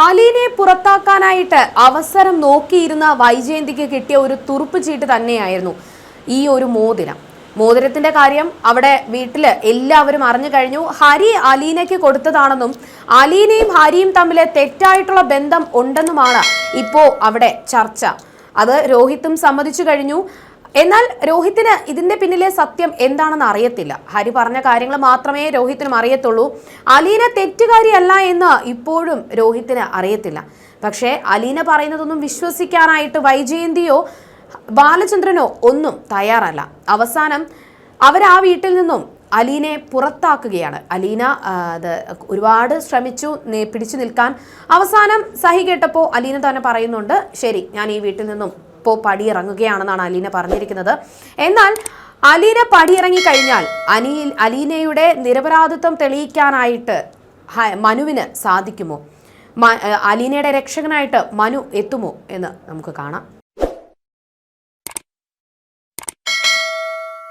അലീനെ പുറത്താക്കാനായിട്ട് അവസരം നോക്കിയിരുന്ന വൈജയന്തിക്ക് കിട്ടിയ ഒരു തുറുപ്പ് ചീട്ട് തന്നെയായിരുന്നു ഈ ഒരു മോതിരം. മോതിരത്തിന്റെ കാര്യം അവിടെ വീട്ടില് എല്ലാവരും അറിഞ്ഞു കഴിഞ്ഞു. ഹരി അലീനയ്ക്ക് കൊടുത്തതാണെന്നും അലീനയും ഹരിയും തമ്മിൽ തെറ്റായിട്ടുള്ള ബന്ധം ഉണ്ടെന്നുമാണ് ഇപ്പോ അവിടെ ചർച്ച. അത് രോഹിത്തും സമ്മതിച്ചു കഴിഞ്ഞു. എന്നാൽ രോഹിത്തിന് ഇതിന്റെ പിന്നിലെ സത്യം എന്താണെന്ന് അറിയത്തില്ല. ഹരി പറഞ്ഞ കാര്യങ്ങൾ മാത്രമേ രോഹിത്തിനും അറിയത്തുള്ളൂ. അലീന തെറ്റുകാരിയല്ല എന്ന് ഇപ്പോഴും രോഹിത്തിന് അറിയത്തില്ല. പക്ഷേ അലീന പറയുന്നതൊന്നും വിശ്വസിക്കാനായിട്ട് വൈജയന്തിയോ ബാലചന്ദ്രനോ ഒന്നും തയ്യാറല്ല. അവസാനം അവർ ആ വീട്ടിൽ നിന്നും അലീനെ പുറത്താക്കുകയാണ്. അലീന അത് ഒരുപാട് ശ്രമിച്ചു പിടിച്ചു നിൽക്കാൻ. അവസാനം സഹി കേട്ടപ്പോൾ അലീന തന്നെ പറയുന്നുണ്ട്, ശരി ഞാൻ ഈ വീട്ടിൽ നിന്നും ഇപ്പോൾ പടിയിറങ്ങുകയാണെന്നാണ് അലീന പറഞ്ഞിരിക്കുന്നത്. എന്നാൽ അലീന പടിയിറങ്ങി കഴിഞ്ഞാൽ അലീനയുടെ നിരപരാധിത്വം തെളിയിക്കാനായിട്ട് മനുവിന് സാധിക്കുമോ? അലീനയുടെ രക്ഷകനായിട്ട് മനു എത്തുമോ എന്ന് നമുക്ക് കാണാം.